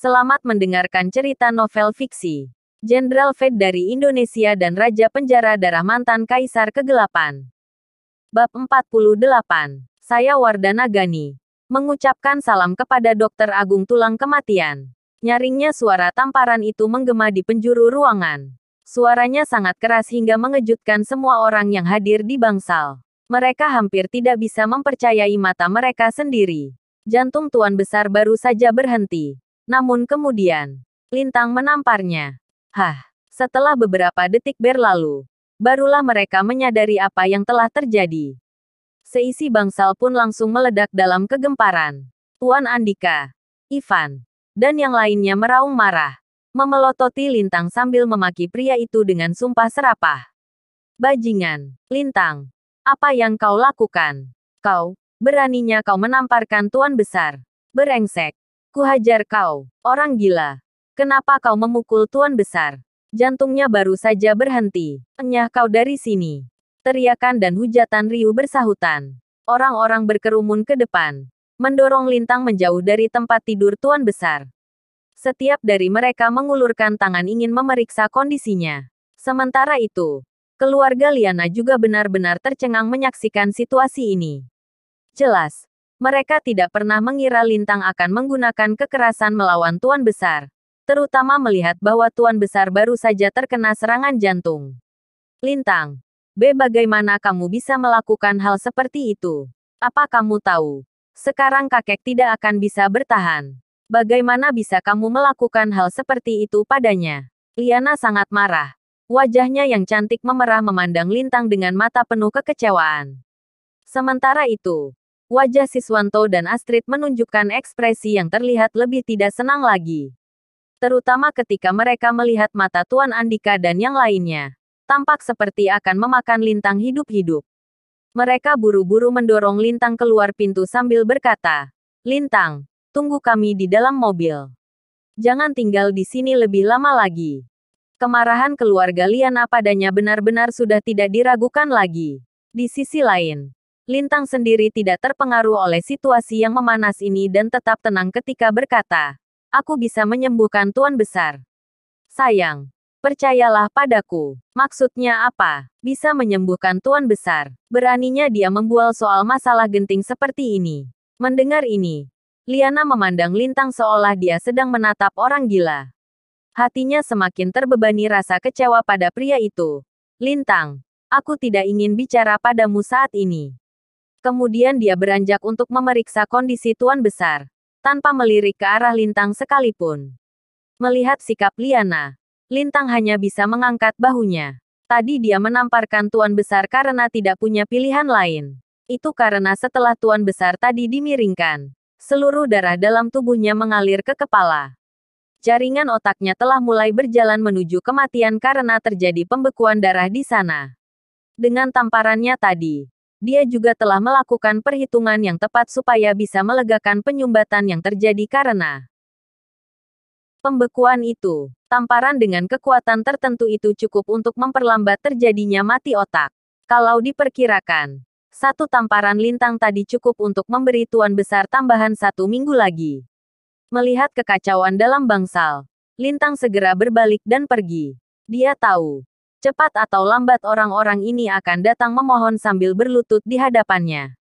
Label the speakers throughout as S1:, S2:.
S1: Selamat mendengarkan cerita novel fiksi. Jenderal Fed dari Indonesia dan Raja Penjara Darah Mantan Kaisar Kegelapan. Bab 48. Saya Wardana Gani. Mengucapkan salam kepada Dokter Agung Tulang Kematian. Nyaringnya suara tamparan itu menggema di penjuru ruangan. Suaranya sangat keras hingga mengejutkan semua orang yang hadir di bangsal. Mereka hampir tidak bisa mempercayai mata mereka sendiri. Jantung Tuan Besar baru saja berhenti. Namun kemudian, lintang menamparnya. Setelah beberapa detik berlalu, barulah mereka menyadari apa yang telah terjadi. Seisi bangsal pun langsung meledak dalam kegemparan. Tuan Andika, Ivan, dan yang lainnya meraung marah. Memelototi Lintang sambil memaki pria itu dengan sumpah serapah. Bajingan, Lintang. Apa yang kau lakukan? Beraninya kau menamparkan Tuan Besar. Berengsek. Kuhajar kau, orang gila. Kenapa kau memukul Tuan Besar? Jantungnya baru saja berhenti. Enyah kau dari sini. Teriakan dan hujatan riuh bersahutan. Orang-orang berkerumun ke depan, mendorong Lintang menjauh dari tempat tidur Tuan Besar. Setiap dari mereka mengulurkan tangan ingin memeriksa kondisinya. Sementara itu, keluarga Liana juga benar-benar tercengang menyaksikan situasi ini. Jelas, mereka tidak pernah mengira Lintang akan menggunakan kekerasan melawan Tuan Besar, terutama melihat bahwa Tuan Besar baru saja terkena serangan jantung. Lintang, bagaimana kamu bisa melakukan hal seperti itu? Apa kamu tahu? Sekarang kakek tidak akan bisa bertahan. Bagaimana bisa kamu melakukan hal seperti itu padanya? Liana sangat marah. Wajahnya yang cantik memerah memandang Lintang dengan mata penuh kekecewaan. Sementara itu, wajah Siswanto dan Astrid menunjukkan ekspresi yang terlihat lebih tidak senang lagi. Terutama ketika mereka melihat mata Tuan Andika dan yang lainnya. Tampak seperti akan memakan Lintang hidup-hidup. Mereka buru-buru mendorong Lintang keluar pintu sambil berkata, "Lintang, tunggu kami di dalam mobil. Jangan tinggal di sini lebih lama lagi." Kemarahan keluarga Liana padanya benar-benar sudah tidak diragukan lagi. Di sisi lain, Lintang sendiri tidak terpengaruh oleh situasi yang memanas ini dan tetap tenang ketika berkata, "Aku bisa menyembuhkan Tuan Besar. Sayang, percayalah padaku." Maksudnya apa? Bisa menyembuhkan Tuan Besar? Beraninya dia membual soal masalah genting seperti ini. Mendengar ini, Liana memandang Lintang seolah dia sedang menatap orang gila. Hatinya semakin terbebani rasa kecewa pada pria itu. "Lintang, aku tidak ingin bicara padamu saat ini." Kemudian dia beranjak untuk memeriksa kondisi Tuan Besar, tanpa melirik ke arah Lintang sekalipun. Melihat sikap Liana, Lintang hanya bisa mengangkat bahunya. Tadi dia menamparkan Tuan Besar karena tidak punya pilihan lain. Itu karena setelah Tuan Besar tadi dimiringkan, seluruh darah dalam tubuhnya mengalir ke kepala. Jaringan otaknya telah mulai berjalan menuju kematian karena terjadi pembekuan darah di sana. Dengan tamparannya tadi, dia juga telah melakukan perhitungan yang tepat supaya bisa melegakan penyumbatan yang terjadi karena pembekuan itu. Tamparan dengan kekuatan tertentu itu cukup untuk memperlambat terjadinya mati otak. Kalau diperkirakan, satu tamparan Lintang tadi cukup untuk memberi Tuan Besar tambahan 1 minggu lagi. Melihat kekacauan dalam bangsal, Lintang segera berbalik dan pergi. Dia tahu, cepat atau lambat orang-orang ini akan datang memohon sambil berlutut di hadapannya.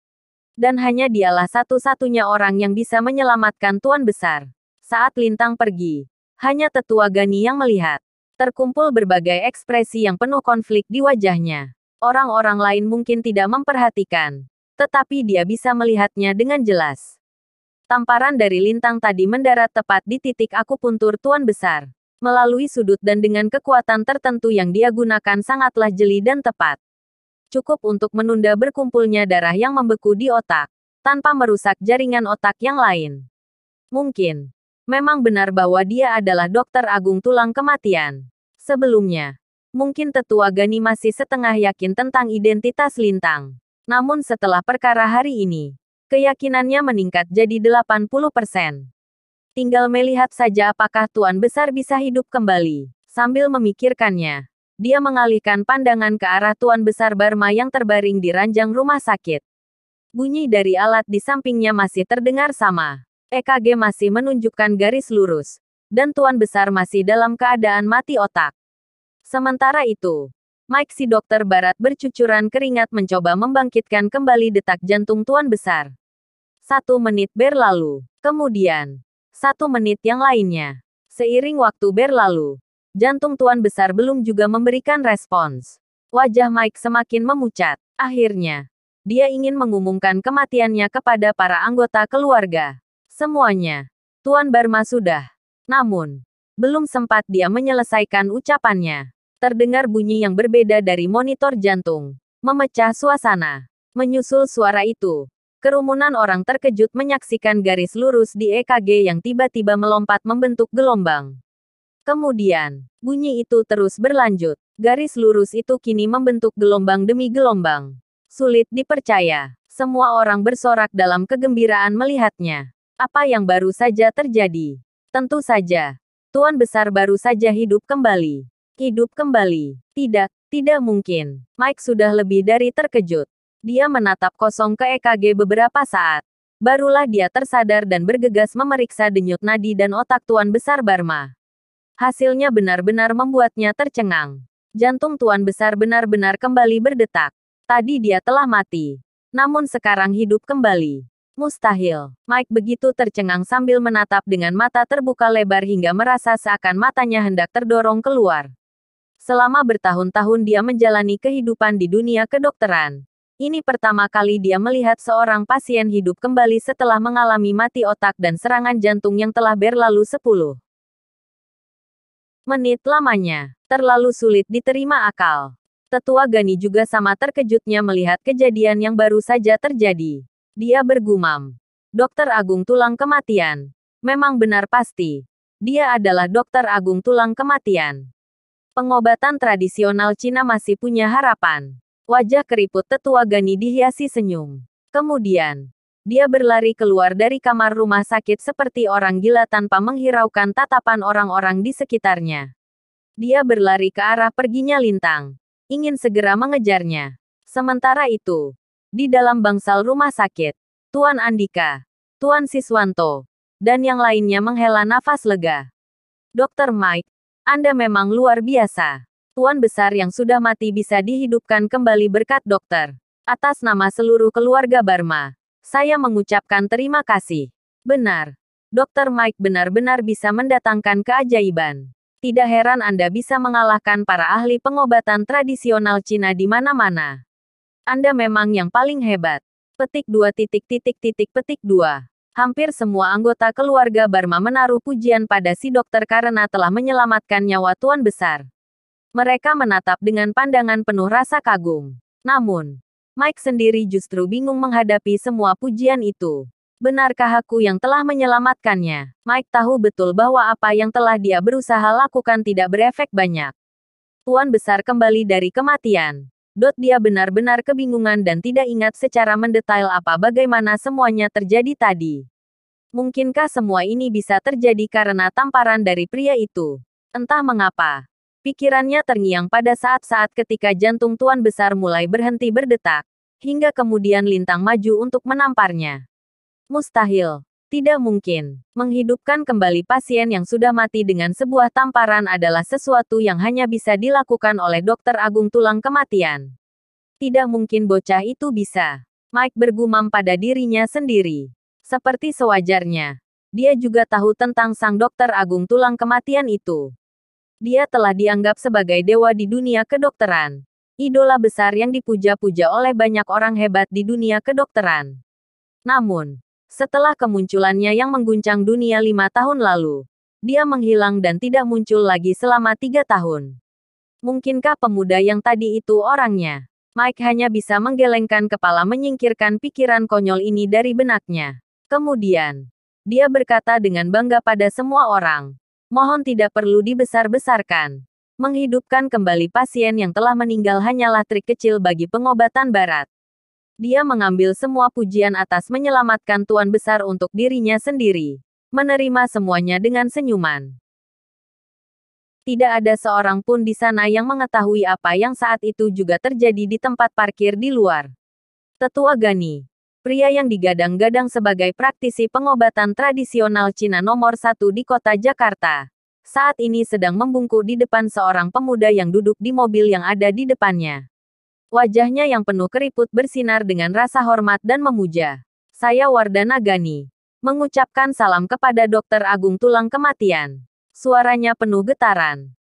S1: Dan hanya dialah satu-satunya orang yang bisa menyelamatkan Tuan Besar. Saat Lintang pergi, hanya Tetua Gani yang melihat. Terkumpul berbagai ekspresi yang penuh konflik di wajahnya. Orang-orang lain mungkin tidak memperhatikan, tetapi dia bisa melihatnya dengan jelas. Tamparan dari Lintang tadi mendarat tepat di titik akupuntur Tuan Besar. Melalui sudut dan dengan kekuatan tertentu yang dia gunakan sangatlah jeli dan tepat. Cukup untuk menunda berkumpulnya darah yang membeku di otak, tanpa merusak jaringan otak yang lain. Mungkin memang benar bahwa dia adalah Dokter Agung Tulang Kematian. Sebelumnya, mungkin Tetua Gani masih setengah yakin tentang identitas Lintang. Namun setelah perkara hari ini, keyakinannya meningkat jadi 80%. Tinggal melihat saja apakah Tuan Besar bisa hidup kembali. Sambil memikirkannya, dia mengalihkan pandangan ke arah Tuan Besar Barma yang terbaring di ranjang rumah sakit. Bunyi dari alat di sampingnya masih terdengar sama. EKG masih menunjukkan garis lurus. dan Tuan Besar masih dalam keadaan mati otak. Sementara itu, Mike si dokter barat bercucuran keringat mencoba membangkitkan kembali detak jantung Tuan Besar. 1 menit berlalu. Kemudian, 1 menit yang lainnya. Seiring waktu berlalu, jantung Tuan Besar belum juga memberikan respons. Wajah Mike semakin memucat. Akhirnya, dia ingin mengumumkan kematiannya kepada para anggota keluarga. Semuanya. Tuan Barma sudah. Namun, belum sempat dia menyelesaikan ucapannya. Terdengar bunyi yang berbeda dari monitor jantung. Memecah suasana. Menyusul suara itu, kerumunan orang terkejut menyaksikan garis lurus di EKG yang tiba-tiba melompat membentuk gelombang. Kemudian, bunyi itu terus berlanjut. Garis lurus itu kini membentuk gelombang demi gelombang. Sulit dipercaya. Semua orang bersorak dalam kegembiraan melihatnya. Apa yang baru saja terjadi? Tentu saja, Tuan Besar baru saja hidup kembali. Hidup kembali. Tidak mungkin. Mike sudah lebih dari terkejut. Dia menatap kosong ke EKG beberapa saat. Barulah dia tersadar dan bergegas memeriksa denyut nadi dan otak Tuan Besar Barma. Hasilnya benar-benar membuatnya tercengang. Jantung Tuan Besar benar-benar kembali berdetak. Tadi dia telah mati. Namun sekarang hidup kembali. Mustahil. Mike begitu tercengang sambil menatap dengan mata terbuka lebar hingga merasa seakan matanya hendak terdorong keluar. Selama bertahun-tahun dia menjalani kehidupan di dunia kedokteran. Ini pertama kali dia melihat seorang pasien hidup kembali setelah mengalami mati otak dan serangan jantung yang telah berlalu 10 menit lamanya. Terlalu sulit diterima akal. Tetua Gani juga sama terkejutnya melihat kejadian yang baru saja terjadi. Dia bergumam. Dokter Agung Tulang Kematian. Memang benar pasti. Dia adalah Dokter Agung Tulang Kematian. Pengobatan tradisional Cina masih punya harapan. Wajah keriput Tetua Gani dihiasi senyum. Kemudian, dia berlari keluar dari kamar rumah sakit seperti orang gila tanpa menghiraukan tatapan orang-orang di sekitarnya. Dia berlari ke arah perginya Lintang, ingin segera mengejarnya. Sementara itu, di dalam bangsal rumah sakit, Tuan Andika, Tuan Siswanto, dan yang lainnya menghela nafas lega. Dr. Mike, Anda memang luar biasa. Tuan Besar yang sudah mati bisa dihidupkan kembali berkat dokter. Atas nama seluruh keluarga Barma, saya mengucapkan terima kasih. Benar, Dr. Mike benar-benar bisa mendatangkan keajaiban. Tidak heran Anda bisa mengalahkan para ahli pengobatan tradisional Cina di mana-mana. Anda memang yang paling hebat. Petik 2. Hampir semua anggota keluarga Barma menaruh pujian pada si dokter karena telah menyelamatkan nyawa Tuan Besar. Mereka menatap dengan pandangan penuh rasa kagum. Namun, Mike sendiri justru bingung menghadapi semua pujian itu. Benarkah aku yang telah menyelamatkannya? Mike tahu betul bahwa apa yang telah dia berusaha lakukan tidak berefek banyak. Tuan Besar kembali dari kematian. Dia benar-benar kebingungan dan tidak ingat secara mendetail bagaimana semuanya terjadi tadi. Mungkinkah semua ini bisa terjadi karena tamparan dari pria itu? Entah mengapa. Pikirannya terngiang pada saat-saat ketika jantung Tuan Besar mulai berhenti berdetak, hingga kemudian Lintang maju untuk menamparnya. Mustahil. Tidak mungkin. Menghidupkan kembali pasien yang sudah mati dengan sebuah tamparan adalah sesuatu yang hanya bisa dilakukan oleh Dokter Agung Tulang Kematian. Tidak mungkin bocah itu bisa. Mike bergumam pada dirinya sendiri. Seperti sewajarnya. Dia juga tahu tentang sang Dokter Agung Tulang Kematian itu. Dia telah dianggap sebagai dewa di dunia kedokteran. Idola besar yang dipuja-puja oleh banyak orang hebat di dunia kedokteran. Namun, setelah kemunculannya yang mengguncang dunia 5 tahun lalu, dia menghilang dan tidak muncul lagi selama 3 tahun. Mungkinkah pemuda yang tadi itu orangnya? Mike hanya bisa menggelengkan kepala menyingkirkan pikiran konyol ini dari benaknya. Kemudian, dia berkata dengan bangga pada semua orang, mohon tidak perlu dibesar-besarkan. Menghidupkan kembali pasien yang telah meninggal hanyalah trik kecil bagi pengobatan barat. Dia mengambil semua pujian atas menyelamatkan Tuan Besar untuk dirinya sendiri. Menerima semuanya dengan senyuman. Tidak ada seorang pun di sana yang mengetahui apa yang saat itu juga terjadi di tempat parkir di luar. Tetua Gani, Pria yang digadang-gadang sebagai praktisi pengobatan tradisional Cina nomor 1 di kota Jakarta. Saat ini sedang membungkuk di depan seorang pemuda yang duduk di mobil yang ada di depannya. Wajahnya yang penuh keriput bersinar dengan rasa hormat dan memuja. Saya Wardana Gani. Mengucapkan salam kepada Dokter Agung Tulang Kematian. Suaranya penuh getaran.